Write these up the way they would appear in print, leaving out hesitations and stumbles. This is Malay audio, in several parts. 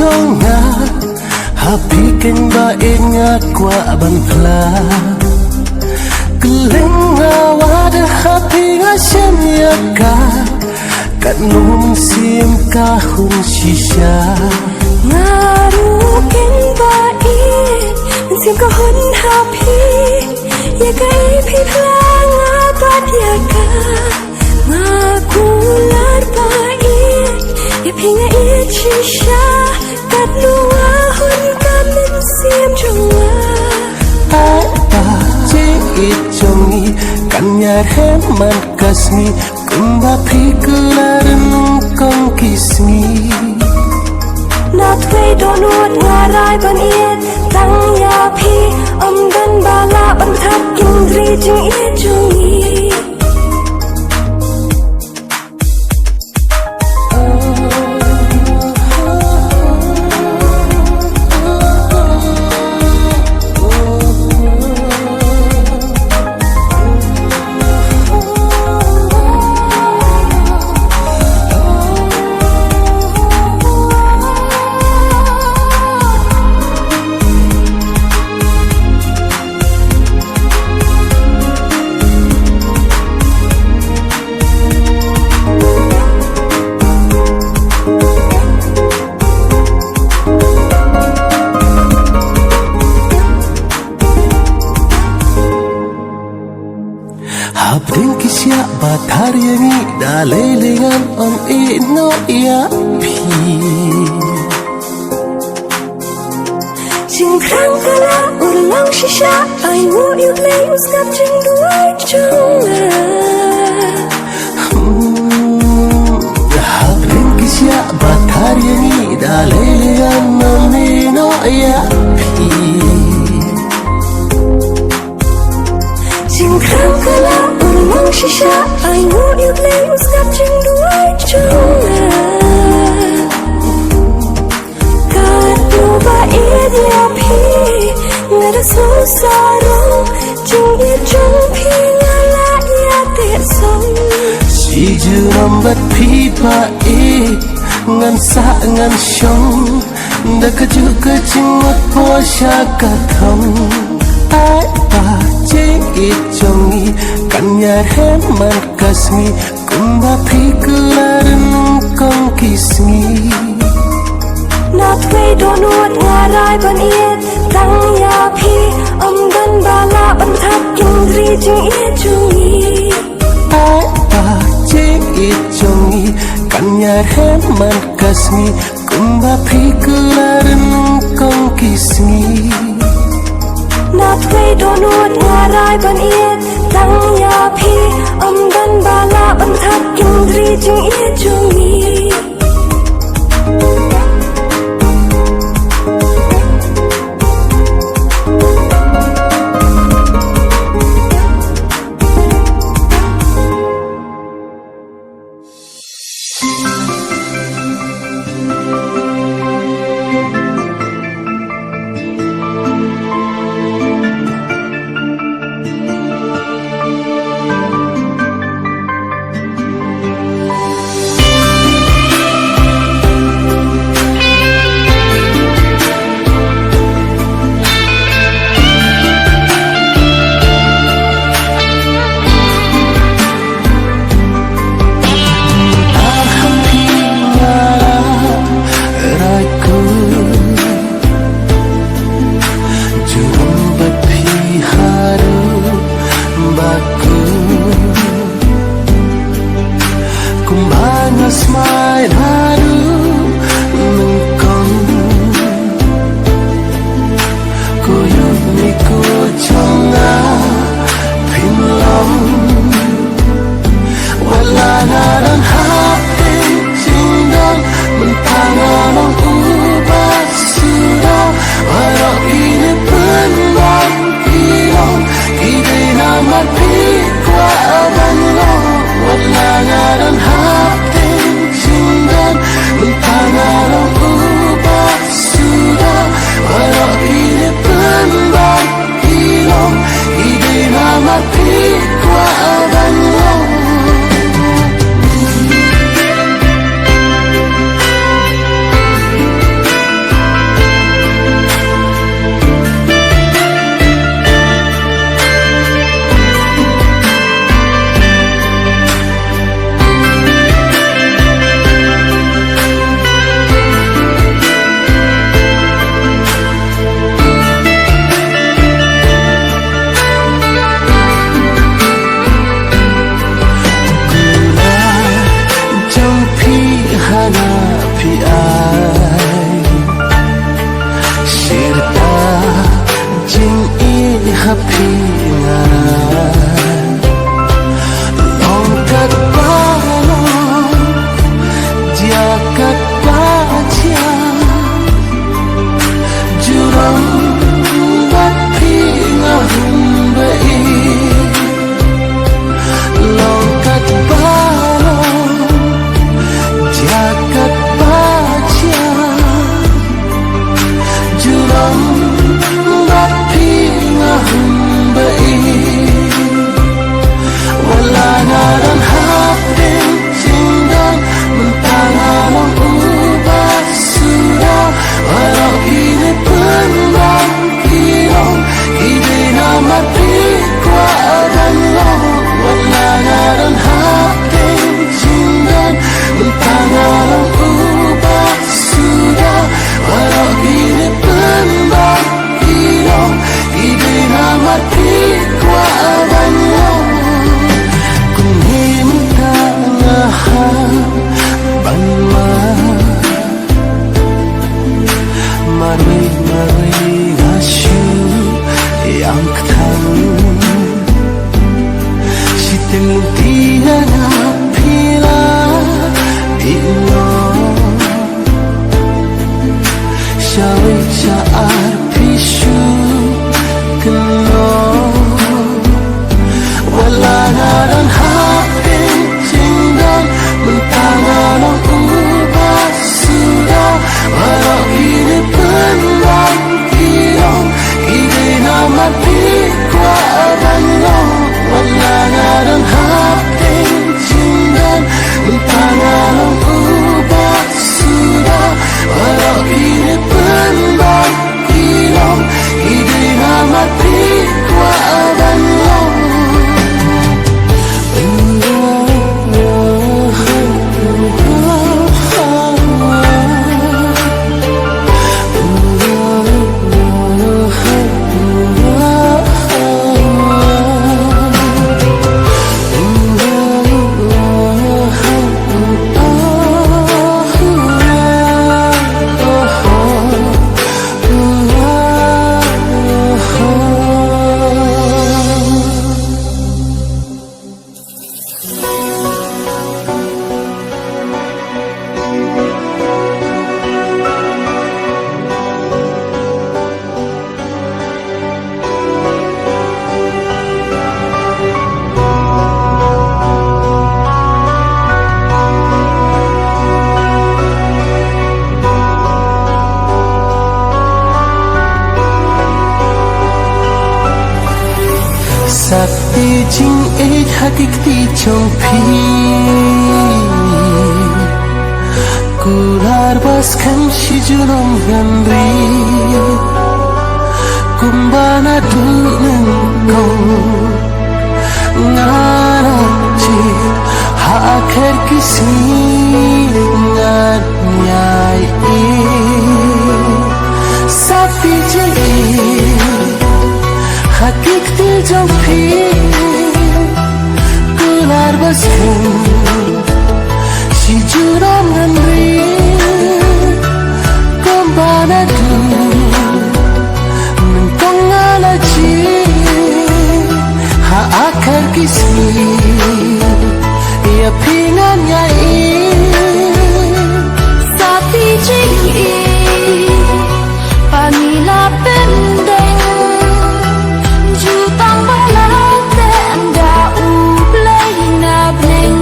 songa happy keng ba ingat kwa banpla keleng awada happy ngasem yaka kat nung sim kahun shisha ngaru keng ba in sim kahun happy yaka ipi plang abat yaka ngakular ba yapi nga it shisha kat nung ahun kamin sim chunga ichongi kanyar heman kasmi kumba pikularan kong kismi not way don't want ngarai ban it tang ya pi dan bala ban thap indri jing ichongi Habring kisya batar yangi dalelingan on ino ya pi Jing krang kala ulang shisha I know you lay uskap jing duai chunga Habring kisya batar yangi dalelingan on ino ya pi Jing krang kala ulang shisha I know you lay uskap jing duai chunga Kat no ba idya pi ngada so sarong jing it jung pi ngala ya te song si ju nambat pipa ngan sa ngan shong da ka ju ka chingot po sha ka thong ai pa ching ichongi kanyar heman kasmi kumba pikularan kong kismi not way don't want ngarai ban it tang ya pi dan bala ban thap indri jing ichongi ai pa ching ichongi kanyar heman kasmi kumba pikularan kong kismi not way don't want ngarai ban it tang ya pi dan bala ban thap indri jing ichongi Tinitigan na pila ino Shaway sa arpisyo kano Wala na lang hapin tinggal Mentangan ang ubah sudah Walau ini penbang kirong Kini nama dikuaran long Wala na lang hapin tinggal Mentangan ang ubah sudah Walau ini penbang kirong Kini nama dikuaran long Sakti jing ek hakikti chompi Kular baskan shijunong gandri Kumbana duneng kong Ngarachi Haakar kisi Nganyai Sakti jing hakikti jompi Kular baskan shijunong gandri Kumbana duneng Alaji haakar kisi ia pingannya Sapi jing'i Pangila pendeng Jutang balate Anda ublay na bneng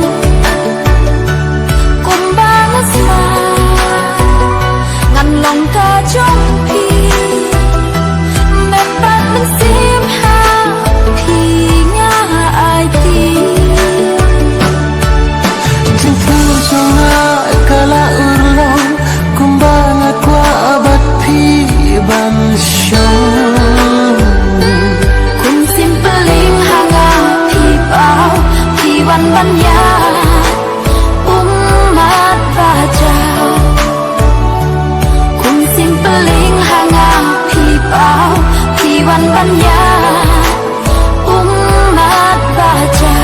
Kumbangas ma Nganlong ka jompi Banyak umat baca Kung simpeling hangang pipau Piwan banyak umat baca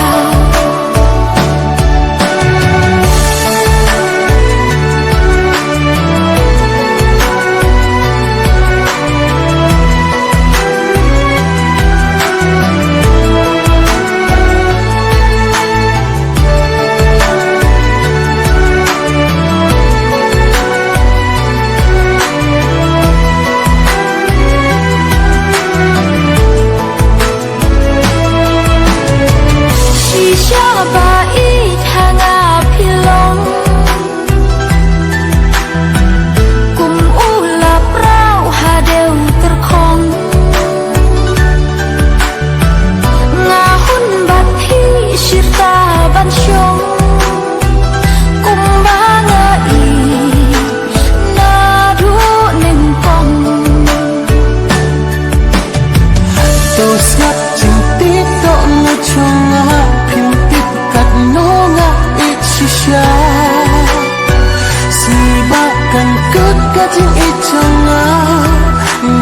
Kajing ichanga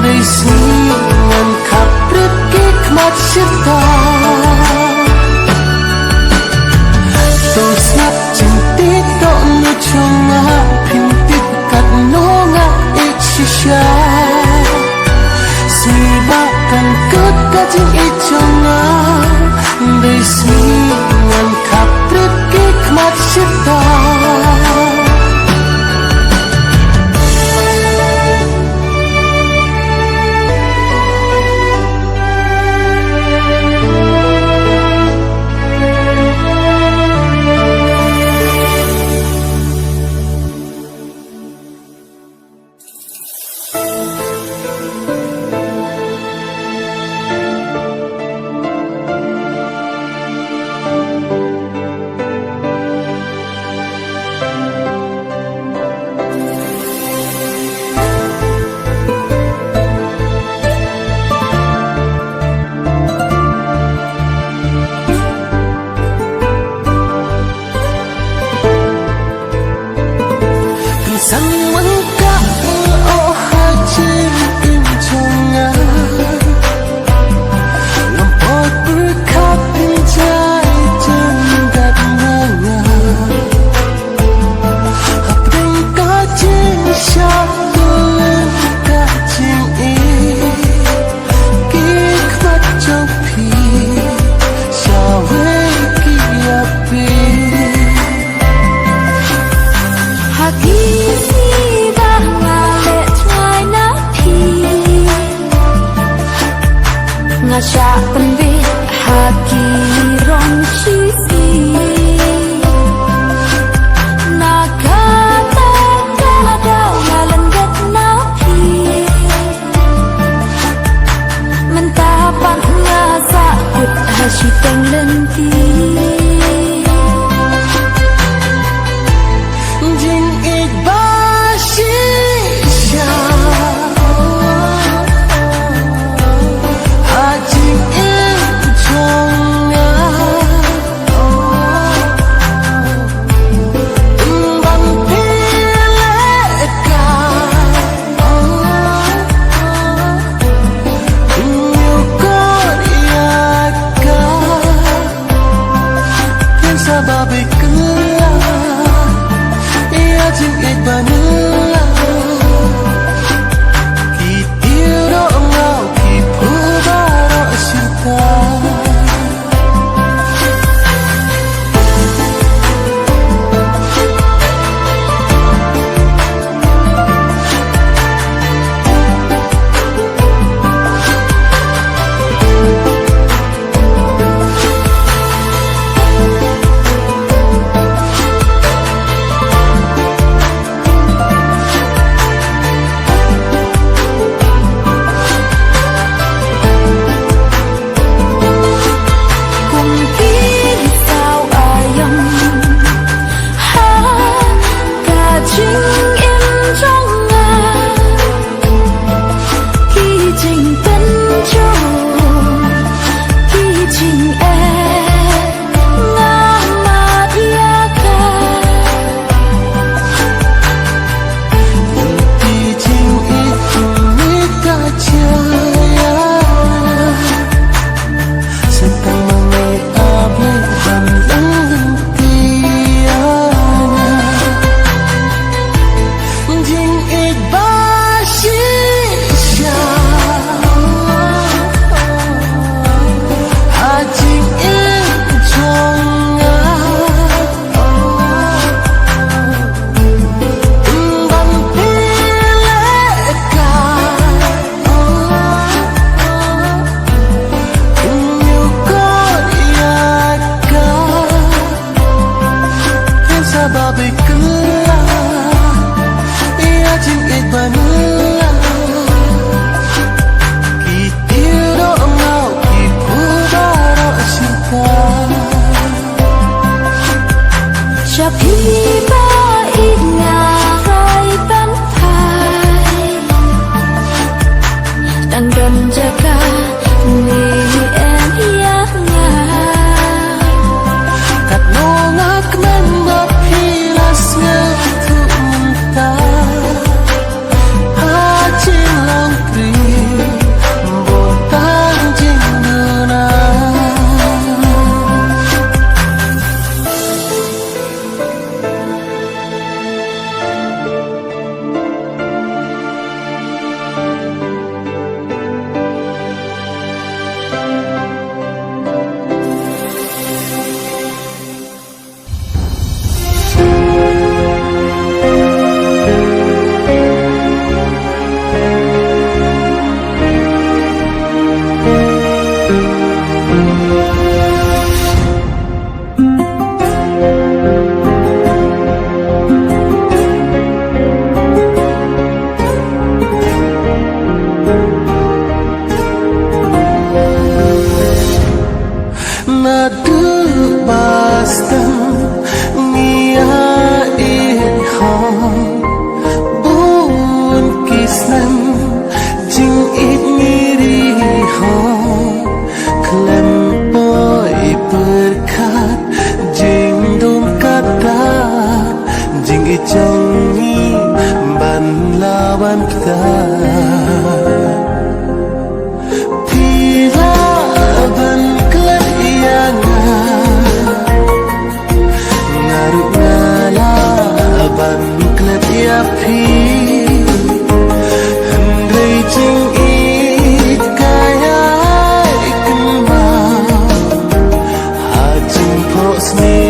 Daisi ngan kaprit kikmat syirta Tosnap cinti tok nuchunga Pintip kat nunga ichshisha Sibakan kut kajing ichanga Daisi sababe kala ia jing ik banula ki tiro ngau ki pubaro sirta sababe kala ia jing ik banula ki tiro ngau ki pubaro sirta Chapi ba ingai pantai dan jaga ni em yang kat nongak membab hilas ngetunta hajin long pri botang jing duna nadu bastam nia ihong bun kisnem jing it miri hong klem boy berkat jing dum kata jing ijongi ban lawan kita Pila ban ngaruk ngala ban klep ya pi hendai jing ik kaya ikma hajing pos ni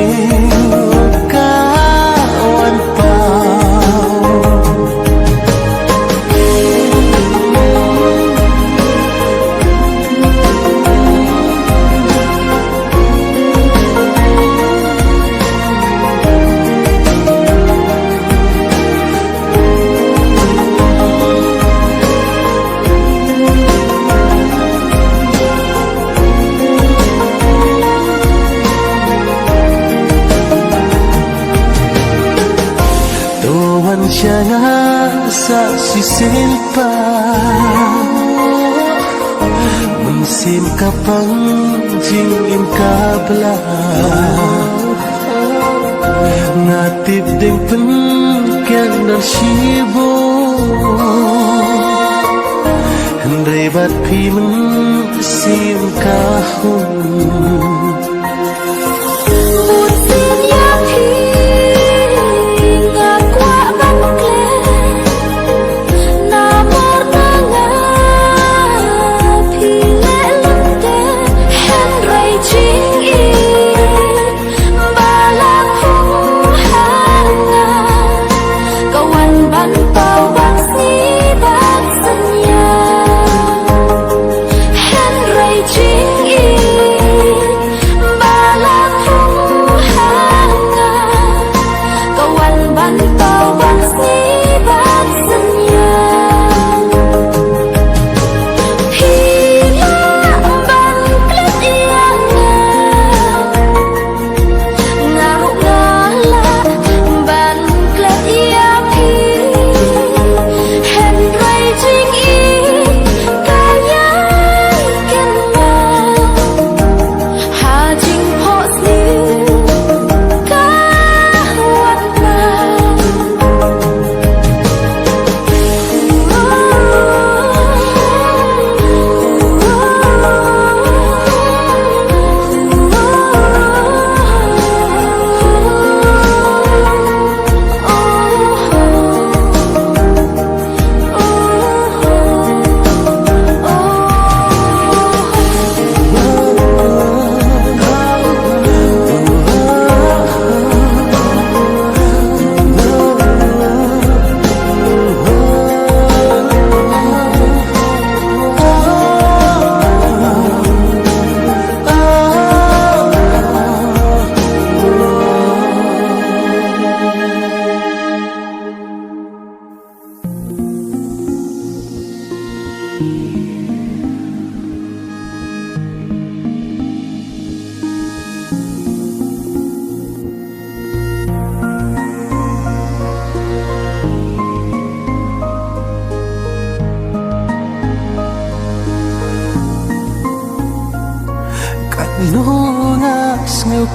kawan pau Jangan saksi silpa musim kapang jing im kabla ngatip ding pen kian dan shibo hendai bat pi men sim kahun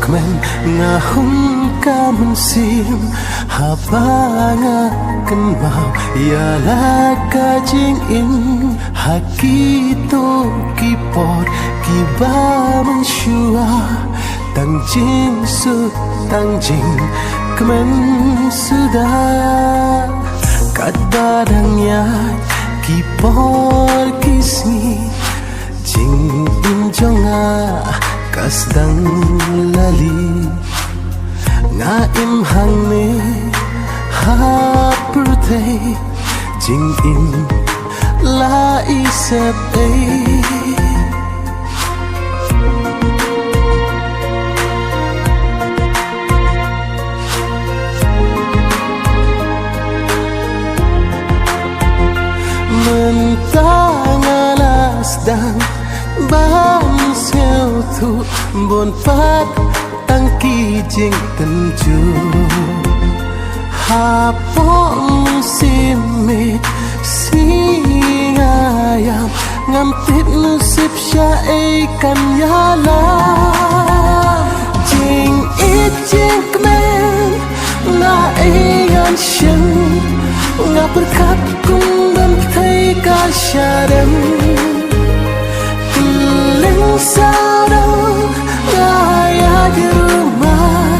kmen ngahum kamun sim habanga kenmau yala kajing in hakito kipot kiba mensyua tangjing su tangjing kmen sudah kat badangnya kipor kisni jing injonga kasdang lali nga im hang ne ha purte jing in la isep mentang alas dan ban siêu thu buồn phát tăng kỳ jing tenju ha pom sim mệt si ayam ngam tít nu sip sha e kan ya la jing it jing kmen na e yan shin nga berkat kum dan thay ka syadem keling sarang raya di rumah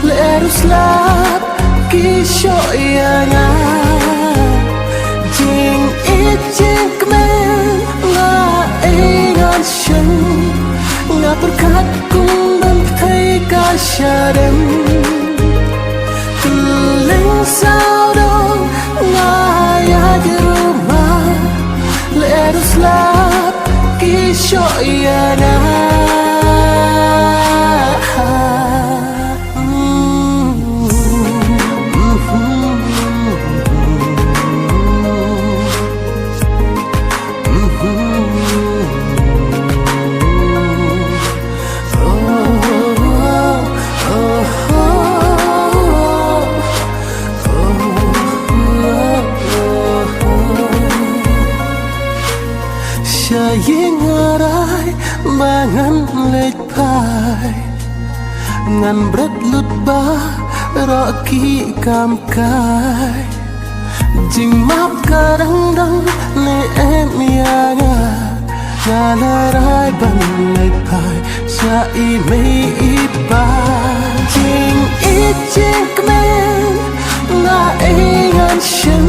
lerus lap kisho yana jing it jing kmen nga ingan shen nga berkat kum dan thay ka syadem keling sarang raya di rumah lerus lap kisho yana Sayang arai mangan lej pai ngan berat lut ba roki kam kai jing map kadang dang ne em yana ngalarai ban lej pai sa I mei ipa jing it jing kmen na ingan shen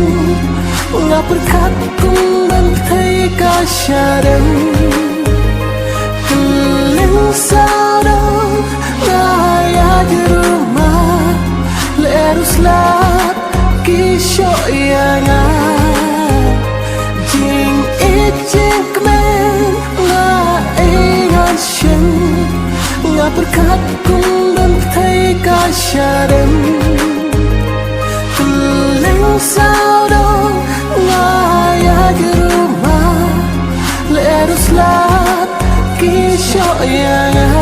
nga berkat kum dan thay ka syadem keling sarang raya di rumah lerus lap kisho yana jing it jing kmen nga ingan shen nga berkat kum dan thay ka syadem keling sarang raya di rumah lerus lap kisho yana